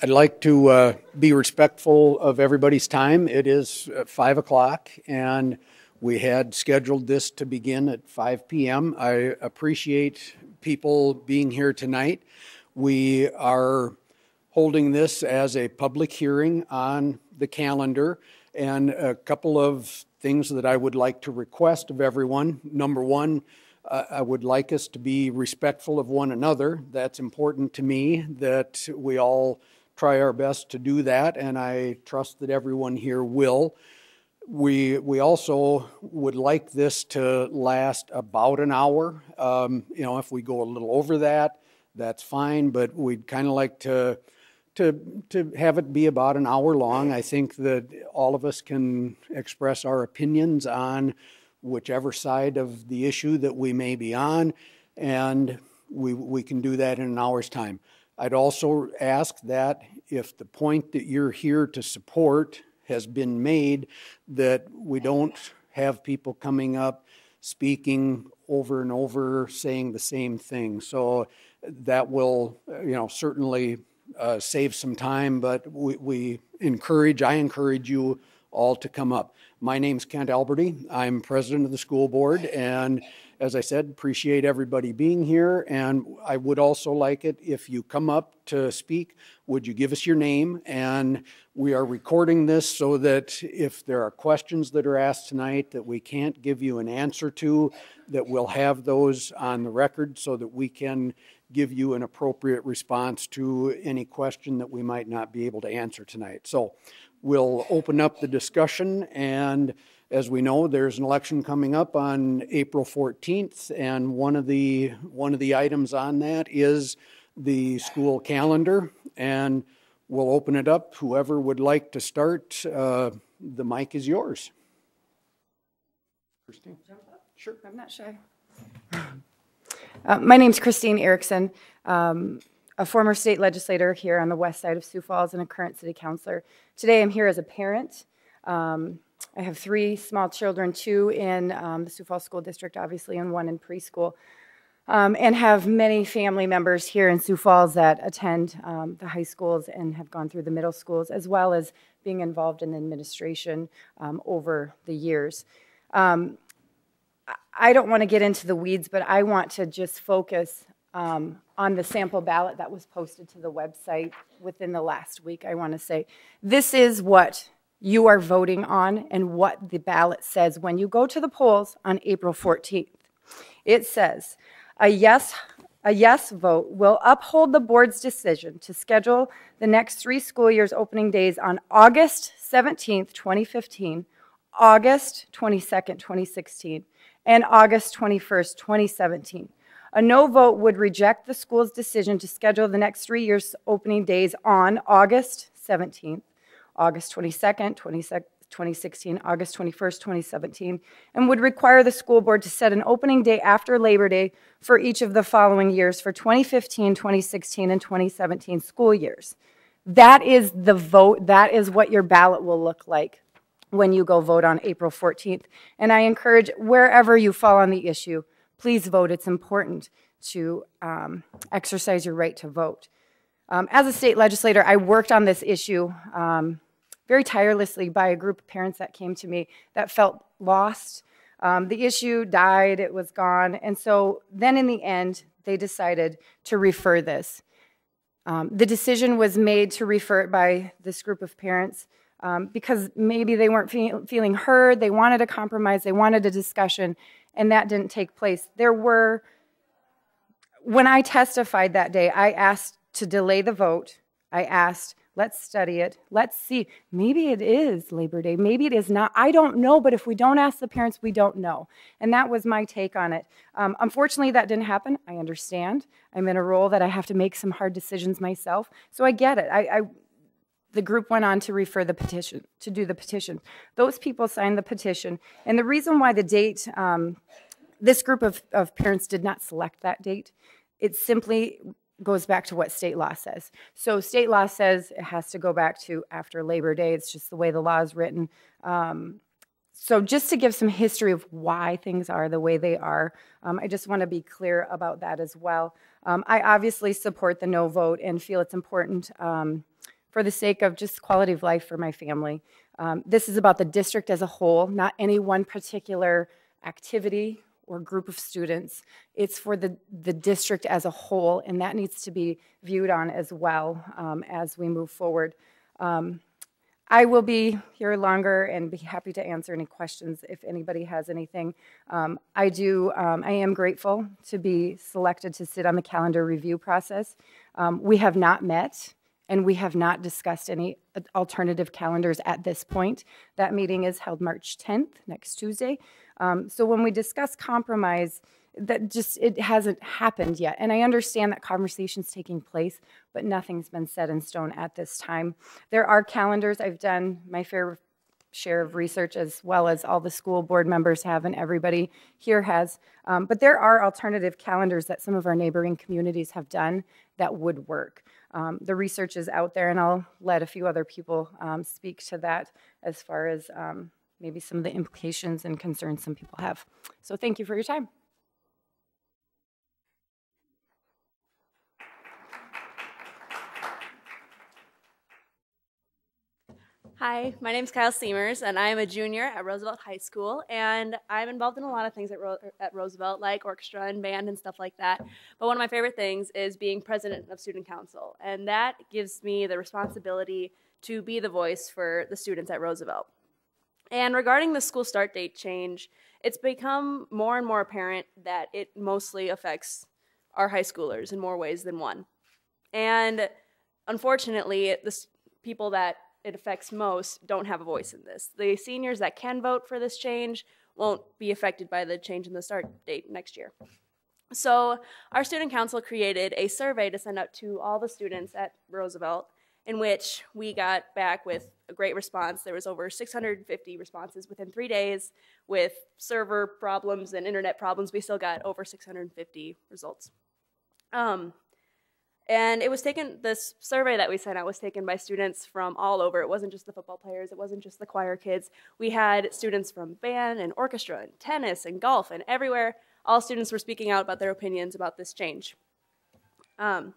I'd like to be respectful of everybody's time. It is 5 o'clock, and we had scheduled this to begin at 5 p.m. I appreciate people being here tonight. We are holding this as a public hearing on the calendar, and a couple of things that I would like to request of everyone. Number one, I would like us to be respectful of one another. That's important to me, that we all try our best to do that, and I trust that everyone here will. We also would like this to last about an hour. If we go a little over that, that's fine, but we'd kind of like to have it be about an hour long. I think that all of us can express our opinions on whichever side of the issue that we may be on, and we can do that in an hour's time. I'd also ask that if the point that you're here to support has been made, that we don't have people coming up speaking over and over saying the same thing. So that will, certainly save some time, but I encourage you all to come up. My name's Kent Alberty. I'm president of the school board, and as I said, appreciate everybody being here, and I would also like it if you come up to speak, would you give us your name? And we are recording this so that if there are questions that are asked tonight that we can't give you an answer to, that we'll have those on the record so that we can give you an appropriate response to any question that we might not be able to answer tonight. So we'll open up the discussion, and as we know, there's an election coming up on April 14th, and one of the items on that is the school calendar, and we'll open it up. Whoever would like to start, the mic is yours. Christine? Jump up? Sure. I'm not shy. My name's Christine Erickson, a former state legislator here on the west side of Sioux Falls and a current city councilor. Today I'm here as a parent. I have 3 small children, 2 in the Sioux Falls School District, obviously, and 1 in preschool, and have many family members here in Sioux Falls that attend the high schools and have gone through the middle schools, as well as being involved in administration over the years. I don't want to get into the weeds, but I want to just focus on the sample ballot that was posted to the website within the last week. I want to say this is what you are voting on and what the ballot says when you go to the polls on April 14th. It says a yes vote will uphold the board's decision to schedule the next 3 school years opening days on August 17th, 2015, August 22nd, 2016, and August 21st, 2017. A no vote would reject the school's decision to schedule the next 3 years opening days on August 17th, August 22nd, 2016, August 21st, 2017, and would require the school board to set an opening day after Labor Day for each of the following years for 2015, 2016, and 2017 school years. That is the vote. That is what your ballot will look like when you go vote on April 14th. And I encourage, wherever you fall on the issue, please vote. It's important to exercise your right to vote. As a state legislator, I worked on this issue very tirelessly by a group of parents that came to me that felt lost. The issue died, it was gone, and so then in the end, they decided to refer this. The decision was made to refer it by this group of parents because maybe they weren't feeling heard, they wanted a compromise, they wanted a discussion, and that didn't take place. When I testified that day, I asked to delay the vote. I asked, let's study it. Let's see. Maybe it is Labor Day. Maybe it is not. I don't know, but if we don't ask the parents, we don't know. And that was my take on it. Unfortunately, that didn't happen. I understand. I'm in a role that I have to make some hard decisions myself. So I get it. The group went on to refer the petition, to do the petition. Those people signed the petition. And the reason why the date, this group of parents did not select that date, it simply goes back to what state law says. So state law says it has to go back to after Labor Day. It's just the way the law is written. So just to give some history of why things are the way they are, I just want to be clear about that as well. I obviously support the no vote and feel it's important for the sake of just quality of life for my family. This is about the district as a whole, not any one particular activity or group of students. It's for the district as a whole, and that needs to be viewed on as well as we move forward. I will be here longer and be happy to answer any questions if anybody has anything. I am grateful to be selected to sit on the calendar review process. We have not met and we have not discussed any alternative calendars at this point. That meeting is held March 10th, next Tuesday. So when we discuss compromise, it hasn't happened yet. And I understand that conversation's taking place, but nothing's been set in stone at this time. There are calendars. I've done my fair share of research as well as all the school board members have and everybody here has. But there are alternative calendars that some of our neighboring communities have done that would work. The research is out there, and I'll let a few other people speak to that as far as maybe some of the implications and concerns some people have. So thank you for your time. Hi, my name is Kyle Seamers, and I am a junior at Roosevelt High School, and I'm involved in a lot of things at Roosevelt, like orchestra and band and stuff like that. But one of my favorite things is being president of student council, and that gives me the responsibility to be the voice for the students at Roosevelt. And regarding the school start date change, it's become more and more apparent that it mostly affects our high schoolers in more ways than one. And unfortunately, the people that it affects most don't have a voice in this. The seniors that can vote for this change won't be affected by the change in the start date next year. So our student council created a survey to send out to all the students at Roosevelt, in which we got back with a great response. There was over 650 responses within 3 days. With server problems and internet problems, we still got over 650 results. And it was taken, this survey that we sent out was taken by students from all over. It wasn't just the football players, it wasn't just the choir kids. We had students from band and orchestra and tennis and golf and everywhere. All students were speaking out about their opinions about this change. And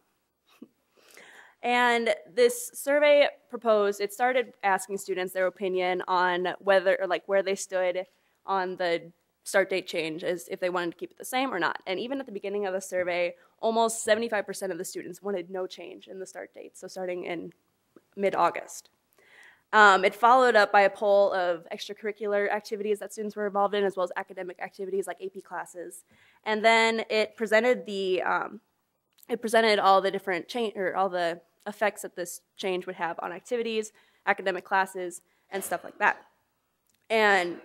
this survey proposed, it started asking students their opinion on whether, or like where they stood on the start date change, as if they wanted to keep it the same or not. And even at the beginning of the survey, almost 75% of the students wanted no change in the start date, so starting in mid-August. It followed up by a poll of extracurricular activities that students were involved in, as well as academic activities like AP classes. And then it presented all the different all the effects that this change would have on activities, academic classes, and stuff like that. And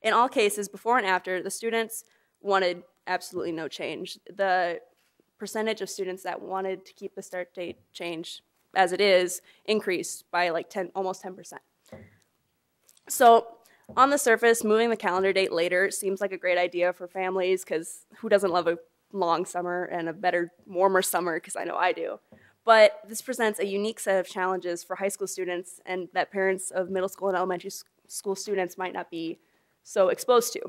in all cases, before and after, the students wanted absolutely no change. The percentage of students that wanted to keep the start date change as it is increased by like almost 10%. So on the surface, moving the calendar date later seems like a great idea for families, because who doesn't love a long summer and a better, warmer summer, because I know I do. But this presents a unique set of challenges for high school students and that parents of middle school and elementary school students might not be so exposed to.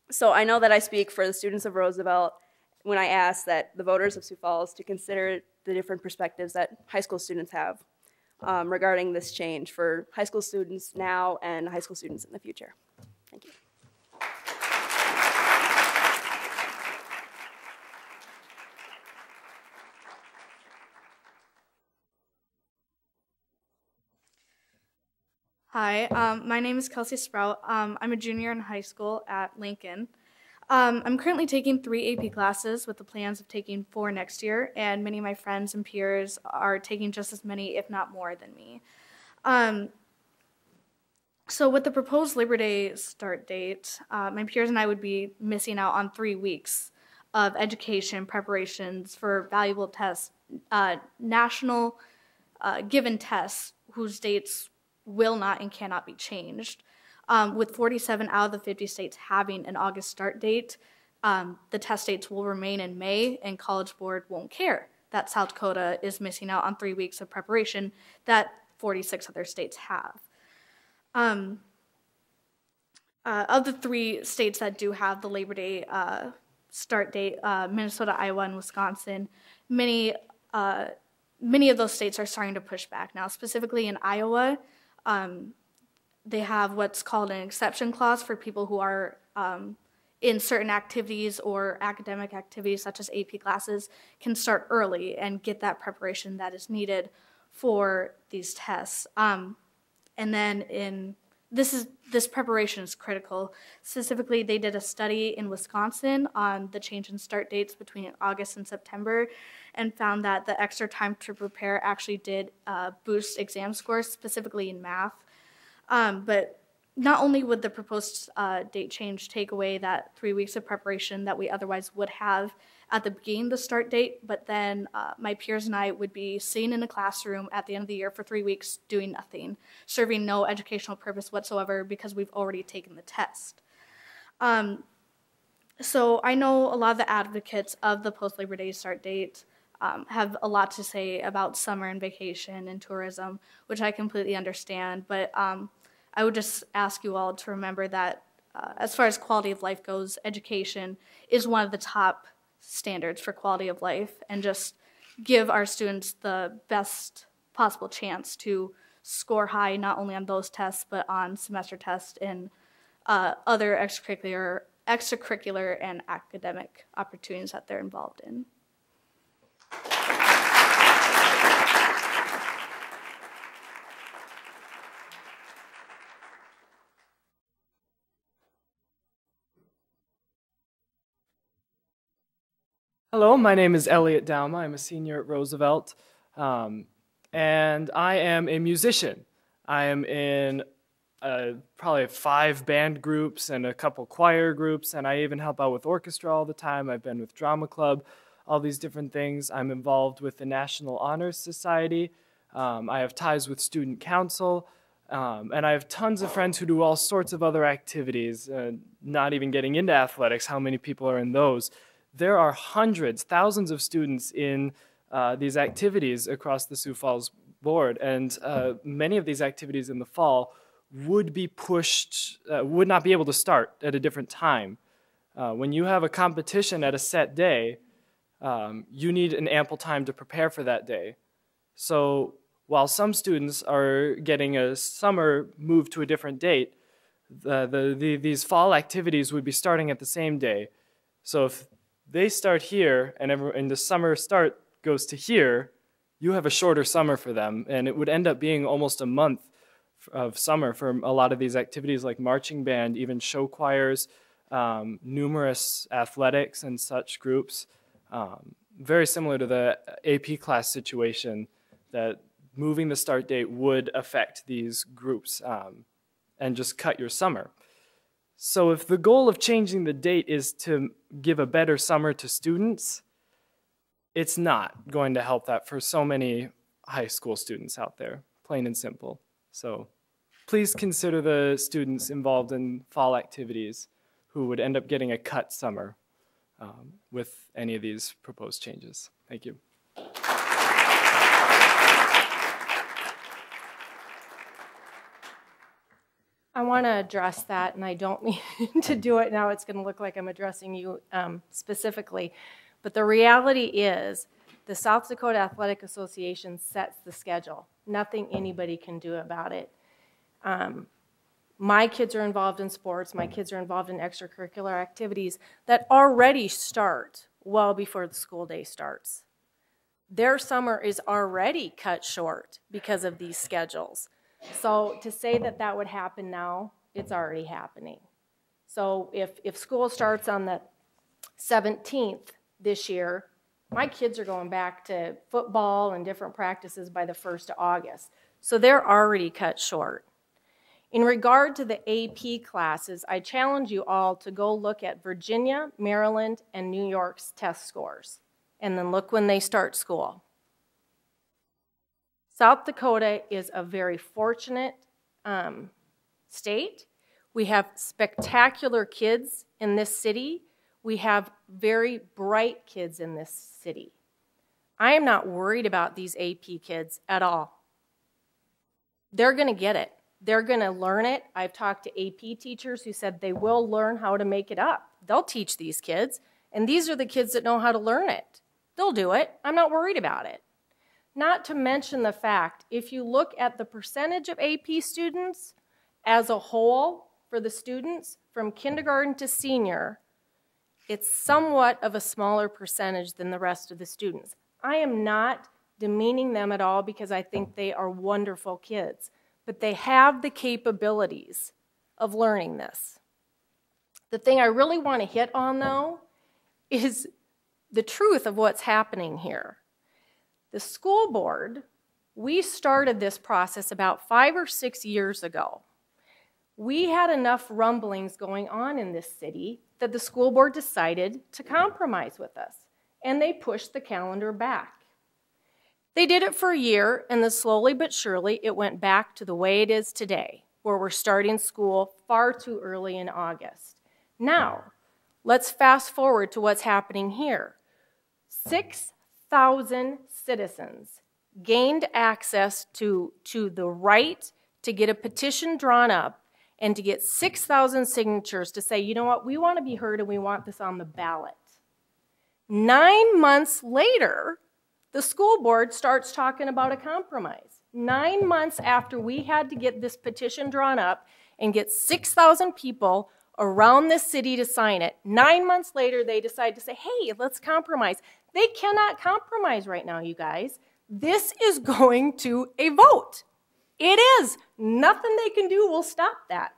So I know that I speak for the students of Roosevelt when I ask that the voters of Sioux Falls to consider the different perspectives that high school students have regarding this change for high school students now and high school students in the future. Thank you. Hi, my name is Kelsey Spell. I'm a junior in high school at Lincoln. I'm currently taking 3 AP classes with the plans of taking 4 next year, and many of my friends and peers are taking just as many, if not more, than me. So with the proposed Labor Day start date, my peers and I would be missing out on 3 weeks of education preparations for valuable tests, national given tests whose dates will not and cannot be changed. With 47 out of the 50 states having an August start date, the test dates will remain in May, and College Board won't care that South Dakota is missing out on 3 weeks of preparation that 46 other states have. Of the 3 states that do have the Labor Day start date, Minnesota, Iowa, and Wisconsin, many many of those states are starting to push back now. Specifically in Iowa, they have what's called an exception clause for people who are in certain activities or academic activities such as AP classes can start early and get that preparation that is needed for these tests. And then this preparation is critical. Specifically, they did a study in Wisconsin on the change in start dates between August and September and found that the extra time to prepare actually did boost exam scores, specifically in math. But not only would the proposed date change take away that 3 weeks of preparation that we otherwise would have at the beginning of the start date, but then my peers and I would be sitting in a classroom at the end of the year for 3 weeks doing nothing, serving no educational purpose whatsoever because we've already taken the test. So I know a lot of the advocates of the post-Labor Day start date have a lot to say about summer and vacation and tourism, which I completely understand, but I would just ask you all to remember that as far as quality of life goes, education is one of the top standards for quality of life, and just give our students the best possible chance to score high, not only on those tests, but on semester tests and other extracurricular and academic opportunities that they're involved in. Hello, my name is Elliot Down. I'm a senior at Roosevelt, and I am a musician. I am in probably 5 band groups and a couple choir groups, and I even help out with orchestra all the time. I've been with drama club, all these different things. I'm involved with the National Honor Society. I have ties with student council, and I have tons of friends who do all sorts of other activities, not even getting into athletics. How many people are in those? There are hundreds, thousands of students in these activities across the Sioux Falls board, and many of these activities in the fall would be pushed, would not be able to start at a different time. When you have a competition at a set day, you need an ample time to prepare for that day. So while some students are getting a summer moved to a different date, these fall activities would be starting at the same day. So if they start here and the summer start goes to here, you have a shorter summer for them, and it would end up being almost a month of summer for a lot of these activities like marching band, even show choirs, numerous athletics and such groups. Very similar to the AP class situation, that moving the start date would affect these groups and just cut your summer. So if the goal of changing the date is to give a better summer to students, it's not going to help that for so many high school students out there, plain and simple. So please consider the students involved in fall activities who would end up getting a cut summer with any of these proposed changes. Thank you. I want to address that, and I don't mean to do it now. It's going to look like I'm addressing you specifically. But the reality is the South Dakota Athletic Association sets the schedule. Nothing anybody can do about it. My kids are involved in sports. My kids are involved in extracurricular activities that already start well before the school day starts. Their summer is already cut short because of these schedules. So to say that that would happen now, it's already happening. So if school starts on the 17th this year, my kids are going back to football and different practices by the 1st of August. So they're already cut short. In regard to the AP classes, I challenge you all to go look at Virginia, Maryland, and New York's test scores, and then look when they start school. South Dakota is a very fortunate state. We have spectacular kids in this city. We have very bright kids in this city. I am not worried about these AP kids at all. They're going to get it. They're going to learn it. I've talked to AP teachers who said they will learn how to make it up. They'll teach these kids, and these are the kids that know how to learn it. They'll do it. I'm not worried about it. Not to mention the fact, if you look at the percentage of AP students as a whole for the students from kindergarten to senior, it's somewhat of a smaller percentage than the rest of the students. I am not demeaning them at all because I think they are wonderful kids, but they have the capabilities of learning this. The thing I really want to hit on, though, is the truth of what's happening here. The school board, we started this process about 5 or 6 years ago. We had enough rumblings going on in this city that the school board decided to compromise with us, and they pushed the calendar back. They did it for a year, and then slowly but surely it went back to the way it is today, where we're starting school far too early in August. Now, let's fast forward to what's happening here. 6,000 citizens gained access to the right to get a petition drawn up and to get 6,000 signatures to say, you know what, we want to be heard and we want this on the ballot. 9 months later, the school board starts talking about a compromise. 9 months after we had to get this petition drawn up and get 6,000 people around this city to sign it, 9 months later they decide to say, hey, let's compromise. They cannot compromise right now, you guys. This is going to a vote. It is. Nothing they can do will stop that.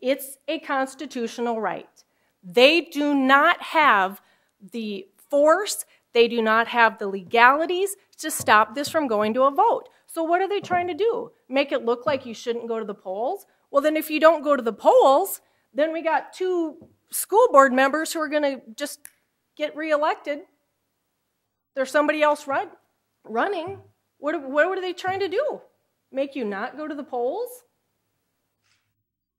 It's a constitutional right. They do not have the force, they do not have the legalities to stop this from going to a vote. So what are they trying to do? Make it look like you shouldn't go to the polls? Well, then if you don't go to the polls, then we got 2 school board members who are going to just get reelected. There's somebody else running. What are they trying to do? Make you not go to the polls?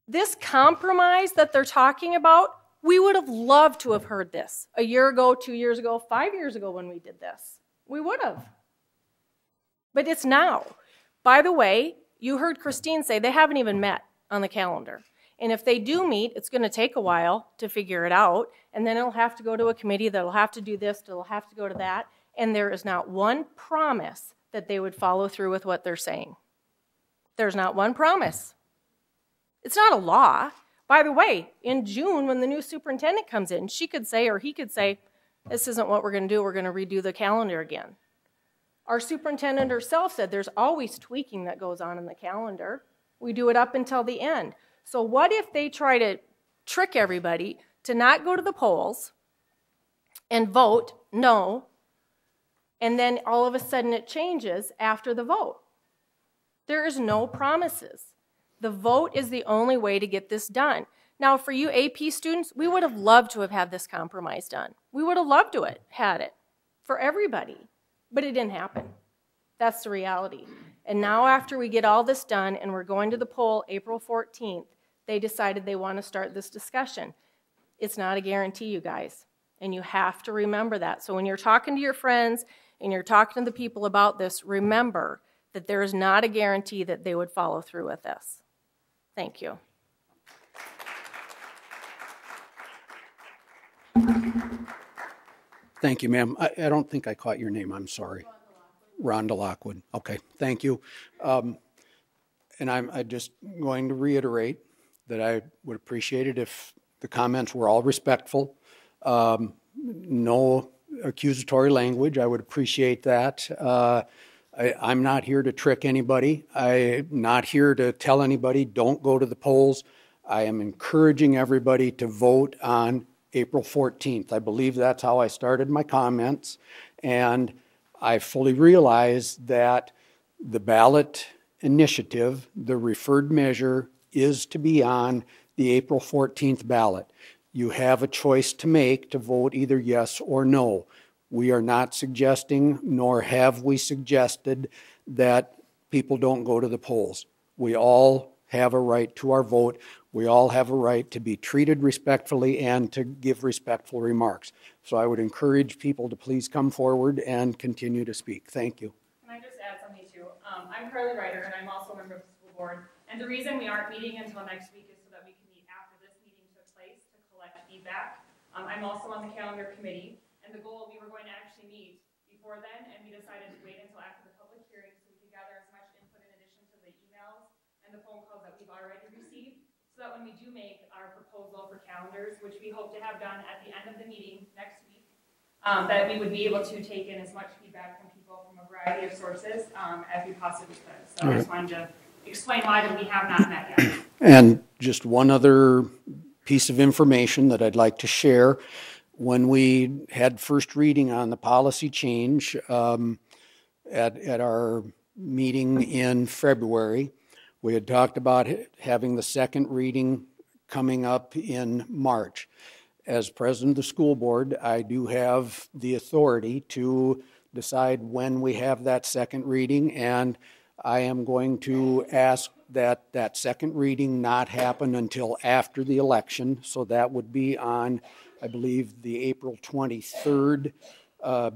This compromise that they're talking about, we would have loved to have heard this a year ago, 2 years ago, 5 years ago when we did this. We would have. But it's now. By the way, you heard Christine say they haven't even met on the calendar. And if they do meet, it's going to take a while to figure it out. And then it'll have to go to a committee that'll have to do this, that'll have to go to that. And there is not one promise that they would follow through with what they're saying. There's not one promise. It's not a law. By the way, in June, when the new superintendent comes in, she could say, or he could say, this isn't what we're going to do. We're going to redo the calendar again. Our superintendent herself said there's always tweaking that goes on in the calendar. We do it up until the end. So what if they try to trick everybody to not go to the polls and vote no, and then all of a sudden it changes after the vote? There is no promises. The vote is the only way to get this done. Now, for you AP students, we would have loved to have had this compromise done. We would have loved to have had it for everybody, but it didn't happen. That's the reality. And now after we get all this done and we're going to the poll April 14th, they decided they want to start this discussion. It's not a guarantee, you guys, and you have to remember that. So when you're talking to your friends and you're talking to the people about this, remember that there is not a guarantee that they would follow through with this. Thank you. Thank you, ma'am. I don't think I caught your name. I'm sorry. Rhonda Lockwood. Okay, thank you. And I'm just going to reiterate that I would appreciate it if the comments were all respectful. No accusatory language. I would appreciate that. I'm not here to trick anybody. I'm not here to tell anybody don't go to the polls. I am encouraging everybody to vote on April 14th. I believe that's how I started my comments. And I fully realize that the ballot initiative, the referred measure, is to be on the April 14th ballot. You have a choice to make to vote either yes or no. We are not suggesting, nor have we suggested, that people don't go to the polls. We all have a right to our vote. We all have a right to be treated respectfully and to give respectful remarks. So I would encourage people to please come forward and continue to speak. Thank you. Can I just add something too? I'm Carly Ryder, and I'm also a member of the school board. And the reason we aren't meeting until next week is so that we can meet after this meeting took place to collect feedback. I'm also on the calendar committee, and the goal, we were going to actually meet before then, and we decided to wait until after the public and the phone calls that we've already received, so that when we do make our proposal for calendars, which we hope to have done at the end of the meeting next week, that we would be able to take in as much feedback from people from a variety of sources as we possibly could. So I just wanted to explain why that we have not met yet. And just one other piece of information that I'd like to share. When we had first reading on the policy change at our meeting in February, we had talked about having the second reading coming up in March. As president of the school board, I do have the authority to decide when we have that second reading, and I am going to ask that that second reading not happen until after the election. So that would be on, I believe, the April 23rd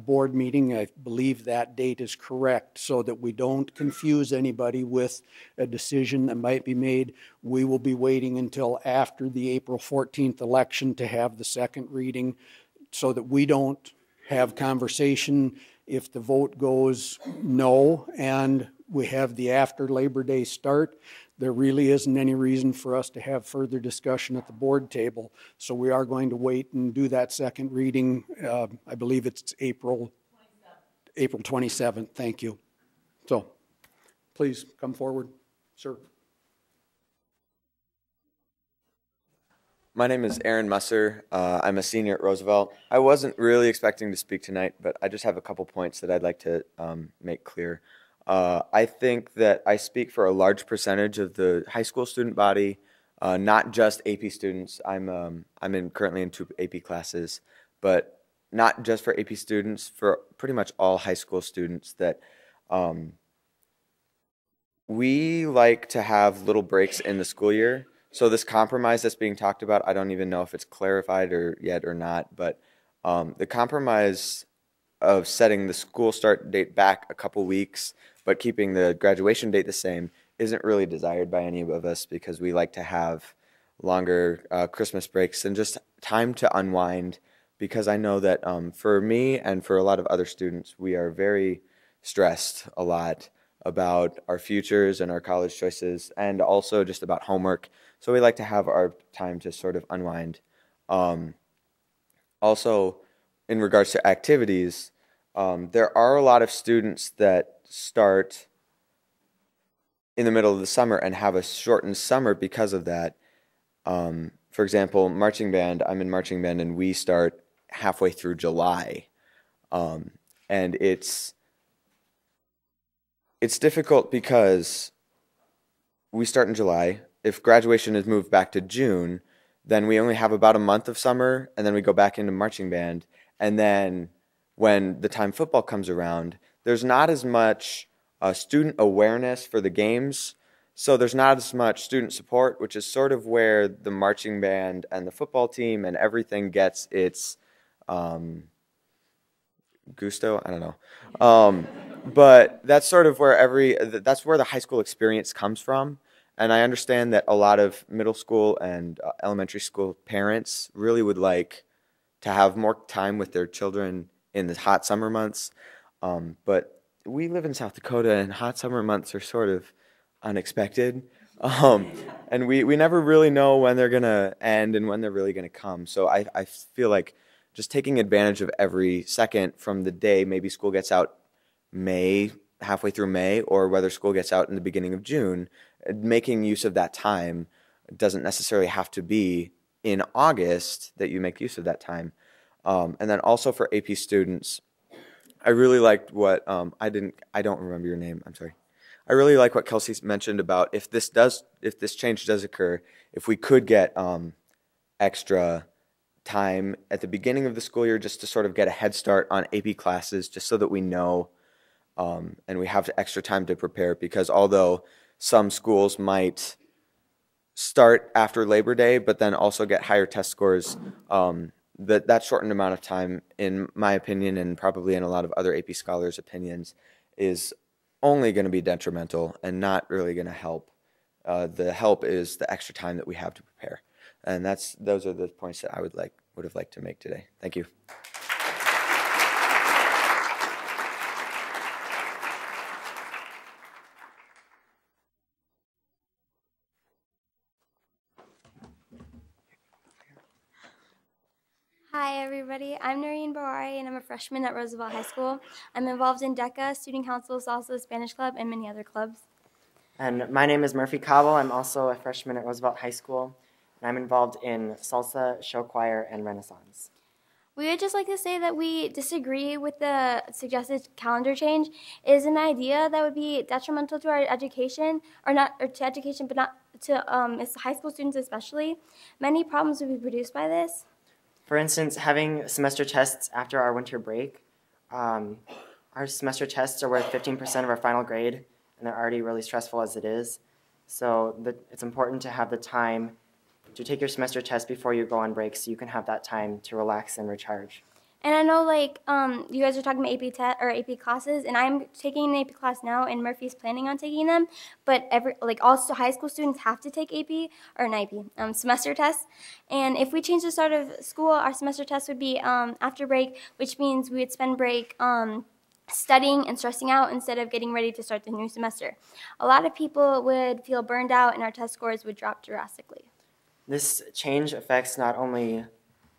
board meeting. I believe that date is correct, so that we don't confuse anybody with a decision that might be made. We will be waiting until after the April 14th election to have the second reading, so that we don't have conversation if the vote goes no and we have the after Labor Day start. There really isn't any reason for us to have further discussion at the board table. So we are going to wait and do that second reading. I believe it's April 27th. Thank you. So please come forward, sir. My name is Aaron Musser. I'm a senior at Roosevelt. I wasn't really expecting to speak tonight, but I just have a couple points that I'd like to make clear. I think that I speak for a large percentage of the high school student body, not just AP students. I'm currently in 2 AP classes, but not just for AP students, for pretty much all high school students, that we like to have little breaks in the school year. So this compromise that's being talked about, I don't even know if it's clarified yet or not, but the compromise of setting the school start date back a couple weeks but keeping the graduation date the same isn't really desired by any of us, because we like to have longer Christmas breaks and just time to unwind, because I know that for me and for a lot of other students, we are very stressed a lot about our futures and our college choices, and also just about homework. So we like to have our time to sort of unwind. Also, in regards to activities, there are a lot of students that start in the middle of the summer and have a shortened summer because of that. For example, marching band, I'm in marching band, and we start halfway through July. And it's difficult because we start in July. If graduation is moved back to June, then we only have about a month of summer, and then we go back into marching band. And then when the time football comes around, there's not as much student awareness for the games, so there's not as much student support, which is sort of where the marching band and the football team and everything gets its gusto, I don't know. But that's sort of where that's where the high school experience comes from. And I understand that a lot of middle school and elementary school parents really would like to have more time with their children in the hot summer months. But we live in South Dakota, and hot summer months are sort of unexpected. And we never really know when they're going to end and when they're really going to come. So I feel like just taking advantage of every second from the day maybe school gets out halfway through May, or whether school gets out in the beginning of June, making use of that time. It doesn't necessarily have to be in August that you make use of that time. And then also for AP students, I really liked what I don't remember your name. I'm sorry. I really like what Kelsey mentioned about if this change does occur, if we could get extra time at the beginning of the school year just to sort of get a head start on AP classes, just so that we know and we have extra time to prepare. Because although some schools might start after Labor Day, but then also get higher test scores, that shortened amount of time, in my opinion, and probably in a lot of other AP scholars' opinions, is only going to be detrimental and not really going to help. The help is the extra time that we have to prepare. And those are the points that I would have liked to make today. Thank you. Hi, everybody. I'm Helene Barre, and I'm a freshman at Roosevelt High School. I'm involved in DECA, Student Council, Salsa, Spanish Club, and many other clubs. And my name is Murphy Cabo. I'm also a freshman at Roosevelt High School, and I'm involved in salsa, show choir, and Renaissance. We would just like to say that we disagree with the suggested calendar change. It is an idea that would be detrimental to our education, or to education, but not to high school students especially. Many problems would be produced by this. For instance, having semester tests after our winter break, our semester tests are worth 15% of our final grade, and they're already really stressful as it is. So it's important to have the time to take your semester test before you go on break so you can have that time to relax and recharge. And I know, like, you guys are talking about AP classes, and I'm taking an AP class now, and Murphy's planning on taking them. But also high school students have to take semester tests. And if we change the start of school, our semester test would be after break, which means we would spend break studying and stressing out instead of getting ready to start the new semester. A lot of people would feel burned out, and our test scores would drop drastically. This change affects not only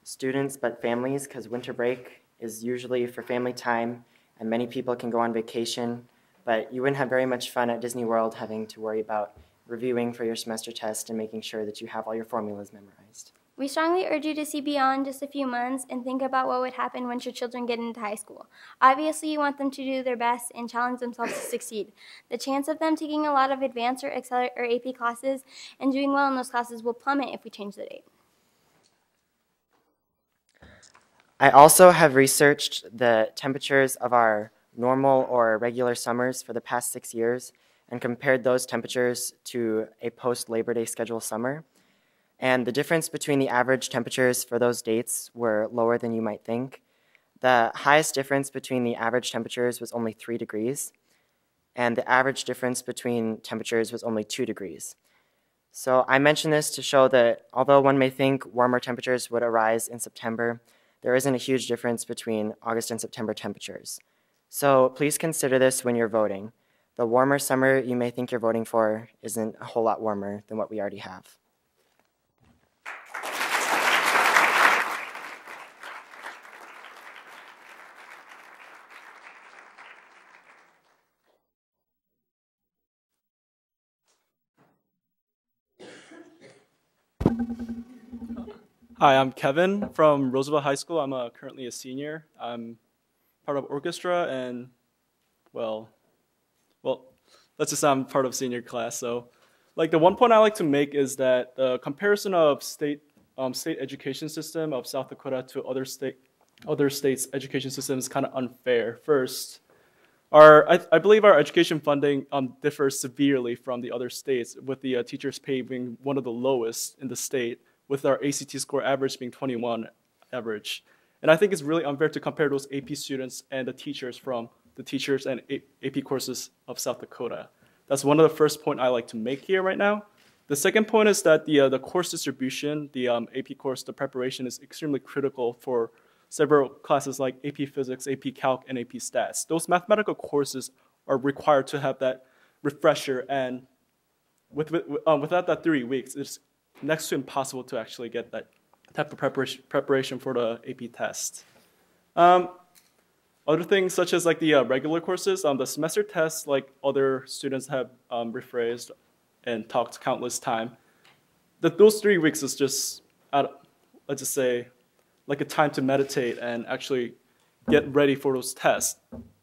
students but families, because winter break is usually for family time and many people can go on vacation, but you wouldn't have very much fun at Disney World having to worry about reviewing for your semester test and making sure that you have all your formulas memorized. We strongly urge you to see beyond just a few months and think about what would happen once your children get into high school. Obviously, you want them to do their best and challenge themselves to succeed. The chance of them taking a lot of advanced or AP classes and doing well in those classes will plummet if we change the date. I also have researched the temperatures of our normal or regular summers for the past 6 years and compared those temperatures to a post-Labor Day schedule summer. And the difference between the average temperatures for those dates were lower than you might think. The highest difference between the average temperatures was only 3 degrees, and the average difference between temperatures was only 2 degrees. So I mention this to show that although one may think warmer temperatures would arise in September, there isn't a huge difference between August and September temperatures. So please consider this when you're voting. The warmer summer you may think you're voting for isn't a whole lot warmer than what we already have. Hi, I'm Kevin from Roosevelt High School. I'm currently a senior. I'm part of orchestra and, well, let's just say I'm part of senior class. So, like, the one point I like to make is that the comparison of state education system of South Dakota to other states' education system is kind of unfair. First, I believe our education funding differs severely from the other states, with the teachers' pay being one of the lowest in the state, with our ACT score average being 21 average. And I think it's really unfair to compare those AP students and the teachers from the teachers and AP courses of South Dakota. That's one of the first point I like to make here right now. The second point is that the course distribution, the AP course, the preparation is extremely critical for several classes like AP Physics, AP Calc, and AP Stats. Those mathematical courses are required to have that refresher, and without that 3 weeks, it's next to impossible to actually get that type of preparation for the AP test. Other things such as like the regular courses, the semester tests, like other students have rephrased and talked countless time, those 3 weeks is just, let's just say, like a time to meditate and actually get ready for those tests.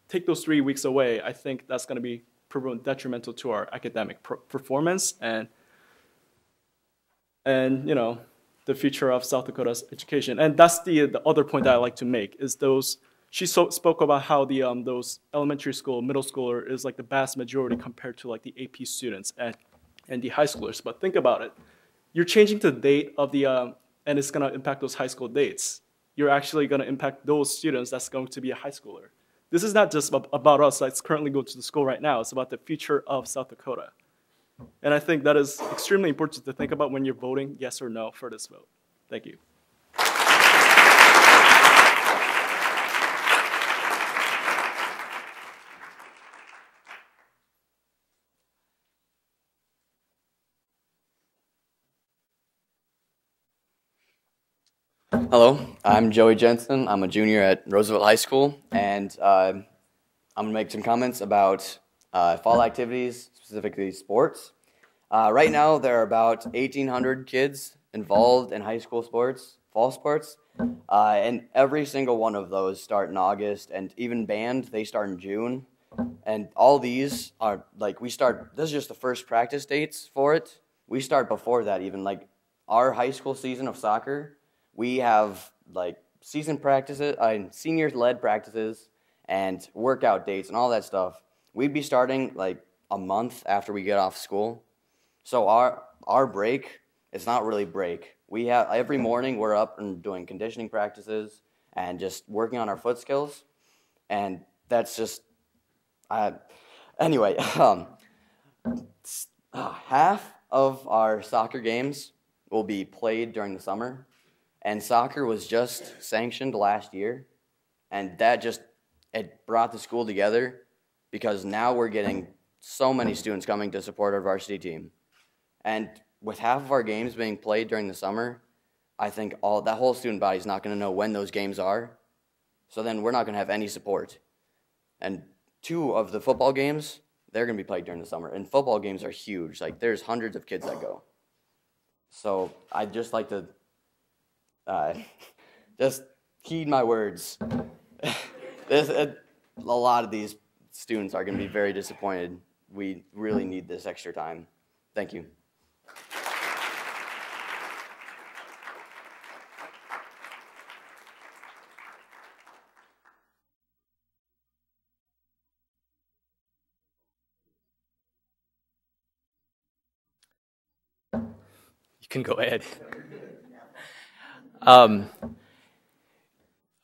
Take those 3 weeks away, I think that's going to be proven detrimental to our academic performance and you know, the future of South Dakota's education. And that's the other point that I like to make is those. She spoke about how those elementary school, middle schooler is like the vast majority compared to like the AP students and the high schoolers. But think about it, you're changing the date of the and it's going to impact those high school dates. You're actually going to impact those students that's going to be a high schooler. This is not just about us that's currently going to the school right now. It's about the future of South Dakota. And I think that is extremely important to think about when you're voting yes or no for this vote. Thank you. Hello, I'm Joey Jensen. I'm a junior at Roosevelt High School, and I'm going to make some comments about fall activities, specifically sports. Right now, there are about 1,800 kids involved in high school sports, fall sports, and every single one of those start in August, and even band, they start in June. And all these are, like, this is just the first practice dates for it. We start before that even, like, our high school season of soccer, we have, like, season practices, senior-led practices, and workout dates and all that stuff. We'd be starting, like, a month after we get off school. So our break, it's not really break. We have, every morning we're up and doing conditioning practices and just working on our foot skills. And that's just, anyway, half of our soccer games will be played during the summer. And soccer was just sanctioned last year. And that just, it brought the school together because now we're getting so many students coming to support our varsity team. And with half of our games being played during the summer, I think that whole student body is not going to know when those games are. So then we're not going to have any support. And 2 of the football games, they're going to be played during the summer. And football games are huge. Like, there's hundreds of kids that go. So I'd just like to just heed my words. A lot of these students are going to be very disappointed. We really need this extra time. Thank you. You can go ahead. I'm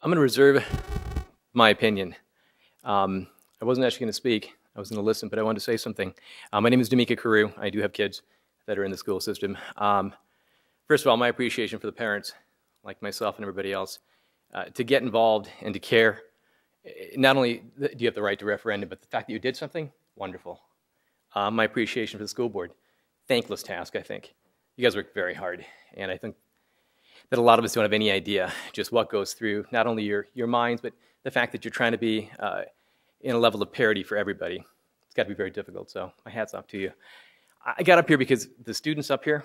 going to reserve my opinion. I wasn't actually going to speak. I was going to listen, but I wanted to say something. My name is Tamika Karu. I do have kids that are in the school system. First of all, my appreciation for the parents, like myself and everybody else, to get involved and to care. Not only do you have the right to referendum, but the fact that you did something, wonderful. My appreciation for the school board, thankless task, I think. You guys work very hard, and I think that a lot of us don't have any idea just what goes through not only your minds, but the fact that you're trying to be in a level of parity for everybody. It's got to be very difficult, so my hat's off to you. I got up here because the students up here,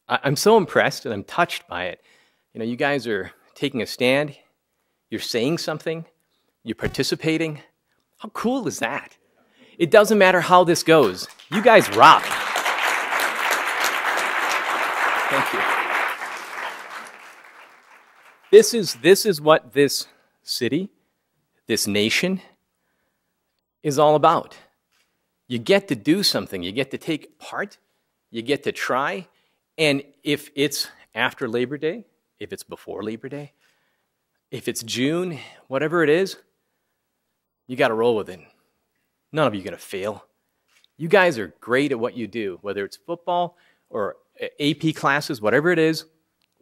I'm so impressed and I'm touched by it. You know, you guys are taking a stand, you're saying something, you're participating. How cool is that? It doesn't matter how this goes. You guys rock. Thank you. This is what this city, this nation, is all about. You get to do something. You get to take part. You get to try. And if it's after Labor Day, if it's before Labor Day, if it's June, whatever it is, you got to roll with it. None of you are going to fail. You guys are great at what you do, whether it's football or AP classes, whatever it is,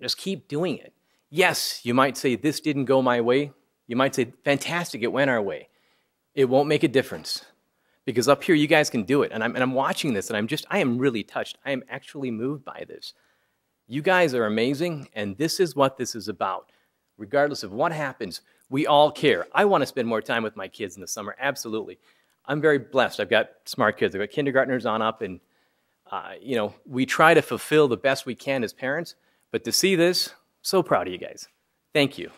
just keep doing it. Yes, you might say, this didn't go my way. You might say, fantastic, it went our way. It won't make a difference. Because up here, you guys can do it. And I'm watching this, and I am really touched. I am actually moved by this. You guys are amazing, and this is what this is about. Regardless of what happens, we all care. I want to spend more time with my kids in the summer, absolutely. I'm very blessed. I've got smart kids. I've got kindergartners on up, and you know, we try to fulfill the best we can as parents. But to see this, so proud of you guys. Thank you.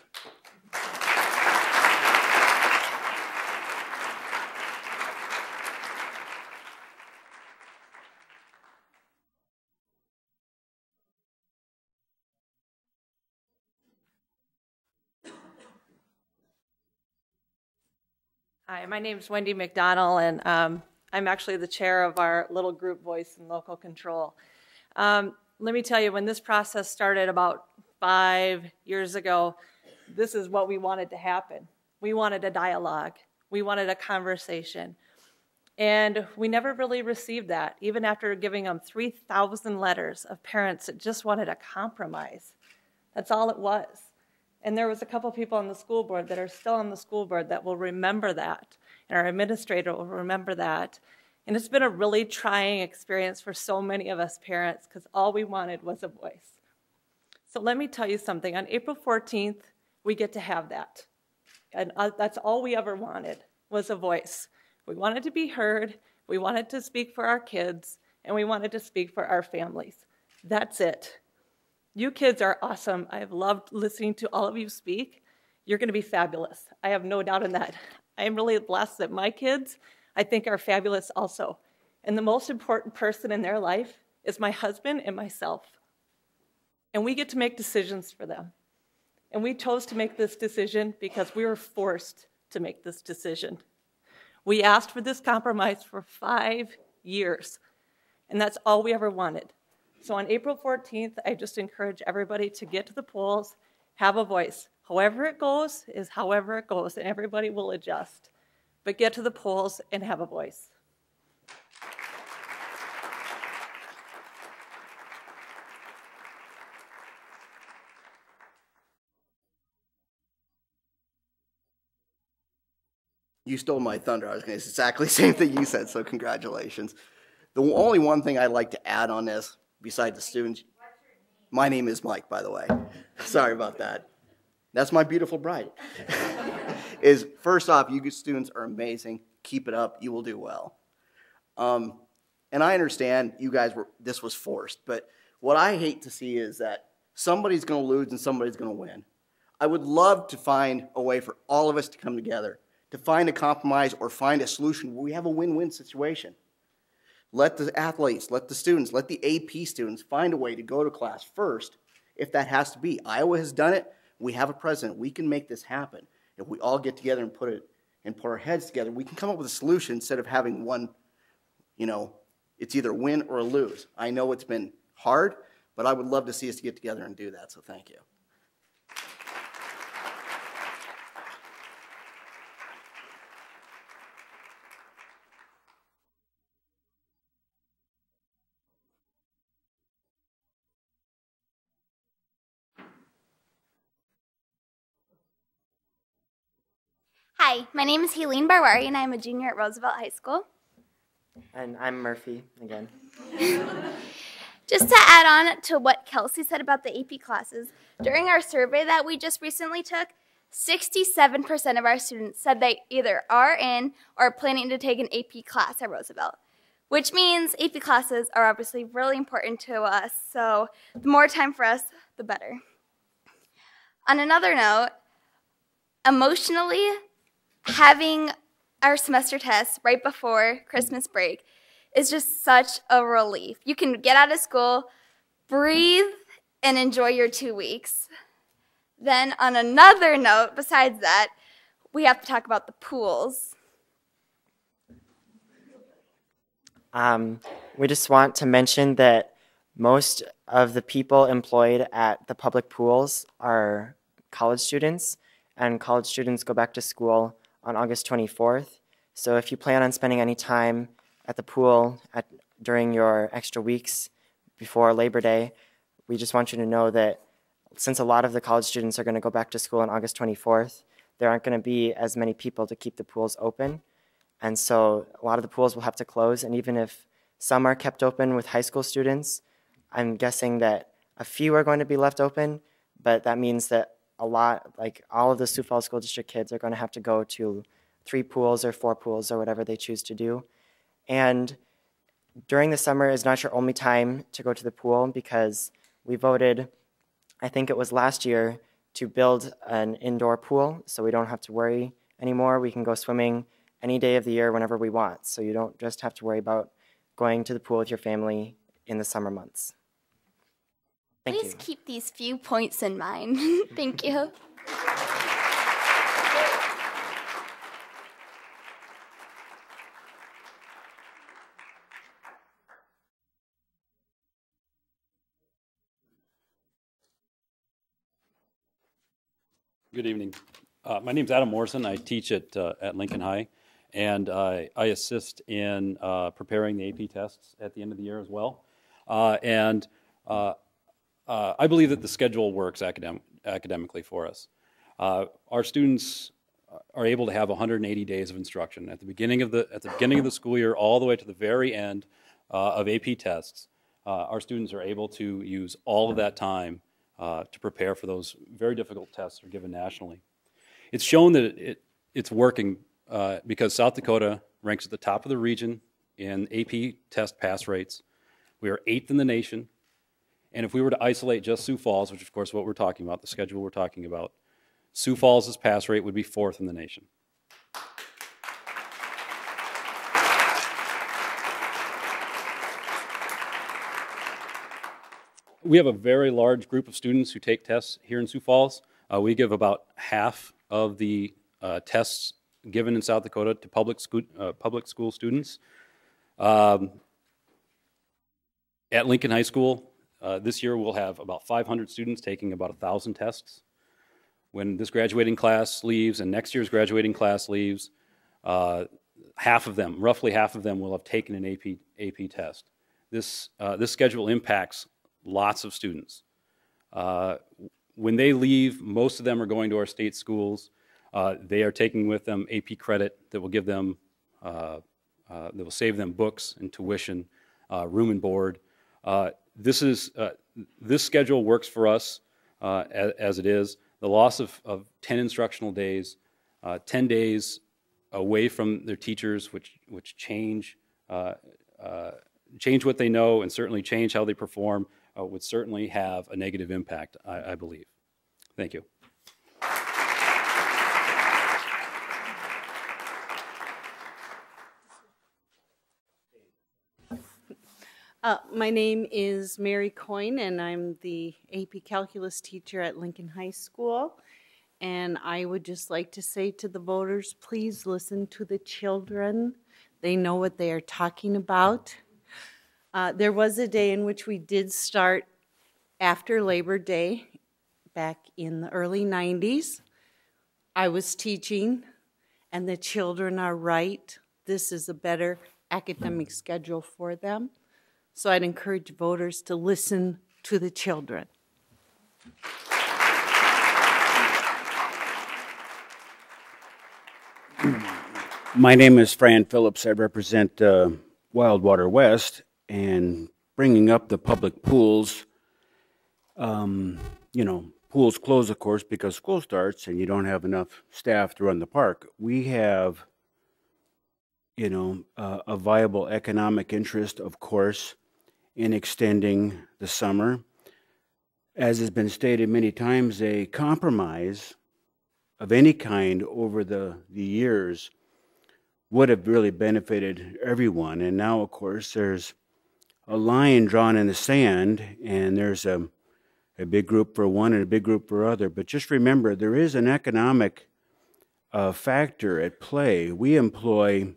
Hi, my name is Wendy McDonald, and I'm actually the chair of our little group Voice and Local Control. Let me tell you, when this process started about 5 years ago, this is what we wanted to happen. We wanted a dialogue. We wanted a conversation. And we never really received that, even after giving them 3,000 letters of parents that just wanted a compromise. That's all it was. And there was a couple people on the school board that are still on the school board that will remember that, and our administrator will remember that. And it's been a really trying experience for so many of us parents because all we wanted was a voice. So let me tell you something. On April 14th, we get to have that. And that's all we ever wanted, was a voice. We wanted to be heard, we wanted to speak for our kids, and we wanted to speak for our families. That's it. You kids are awesome. I've loved listening to all of you speak. You're going to be fabulous. I have no doubt in that. I am really blessed that my kids, I think, are fabulous also. And the most important person in their life is my husband and myself. And we get to make decisions for them. And we chose to make this decision because we were forced to make this decision. We asked for this compromise for 5 years, and that's all we ever wanted. So on April 14th, I just encourage everybody to get to the polls, have a voice. However it goes is however it goes, and everybody will adjust. But get to the polls and have a voice. You stole my thunder. I was going to say exactly the same thing you said, so congratulations. The only one thing I'd like to add on this, besides the students, my name is Mike, by the way. Sorry about that. That's my beautiful bride. Is first off, you students are amazing. Keep it up. You will do well. And I understand you guys this was forced, but what I hate to see is that somebody's going to lose and somebody's going to win. I would love to find a way for all of us to come together, to find a compromise or find a solution where we have a win-win situation. Let the athletes, let the students, let the AP students find a way to go to class first if that has to be. Iowa has done it. We have a president. We can make this happen. If we all get together and put our heads together, we can come up with a solution instead of having one, it's either win or lose. I know it's been hard, but I would love to see us get together and do that, so thank you. Hi, my name is Helene Barre, and I'm a junior at Roosevelt High School. And I'm Murphy again. Just to add on to what Kelsey said about the AP classes, during our survey that we just recently took, 67% of our students said they either are in or are planning to take an AP class at Roosevelt, which means AP classes are obviously really important to us, so the more time for us, the better. On another note, emotionally, having our semester tests right before Christmas break is just such a relief. You can get out of school, breathe, and enjoy your 2 weeks. Then on another note, besides that, we have to talk about the pools. We just want to mention that most of the people employed at the public pools are college students, and college students go back to school on August 24th. So if you plan on spending any time at the pool during your extra weeks before Labor Day, we just want you to know that since a lot of the college students are going to go back to school on August 24th, there aren't going to be as many people to keep the pools open. And so a lot of the pools will have to close. And even if some are kept open with high school students, I'm guessing that a few are going to be left open, but that means that a lot, like all of the Sioux Falls School District kids are going to have to go to 3 pools or 4 pools or whatever they choose to do. And during the summer is not your only time to go to the pool, because we voted, I think it was last year, to build an indoor pool so we don't have to worry anymore. We can go swimming any day of the year whenever we want, so you don't just have to worry about going to the pool with your family in the summer months. Thank Please you. keep these few points in mind. Thank you. Good evening. My name is Adam Morrison. I teach at Lincoln High, and I assist in preparing the AP tests at the end of the year as well. I believe that the schedule works academically for us. Our students are able to have 180 days of instruction at the beginning of the school year, all the way to the very end of AP tests. Our students are able to use all of that time to prepare for those very difficult tests that are given nationally. It's shown that it's working because South Dakota ranks at the top of the region in AP test pass rates. We are 8th in the nation. And if we were to isolate just Sioux Falls, which of course what we're talking about, the schedule we're talking about, Sioux Falls' pass rate would be 4th in the nation. We have a very large group of students who take tests here in Sioux Falls. We give about half of the tests given in South Dakota to public school students. At Lincoln High School, this year we'll have about 500 students taking about 1,000 tests. When this graduating class leaves and next year's graduating class leaves, half of them, roughly half of them, will have taken an AP test. This schedule impacts lots of students. When they leave, most of them are going to our state schools. They are taking with them AP credit that will give them, that will save them books and tuition, room and board. This schedule works for us as it is. The loss of 10 instructional days, 10 days away from their teachers, which change what they know and certainly change how they perform, would certainly have a negative impact, I believe. Thank you. My name is Mary Coyne, and I'm the AP Calculus teacher at Lincoln High School. And I would just like to say to the voters, please listen to the children. They know what they are talking about. There was a day in which we did start after Labor Day back in the early 90s. I was teaching, and the children are right. This is a better academic schedule for them. So I'd encourage voters to listen to the children. My name is Fran Phillips. I represent Wildwater West, and bringing up the public pools, pools close, of course, because school starts and you don't have enough staff to run the park. We have, a viable economic interest, of course, in extending the summer. As has been stated many times, a compromise of any kind over the years would have really benefited everyone. And now, of course, there's a line drawn in the sand, and there's a big group for one and a big group for other. But just remember, there is an economic factor at play. We employ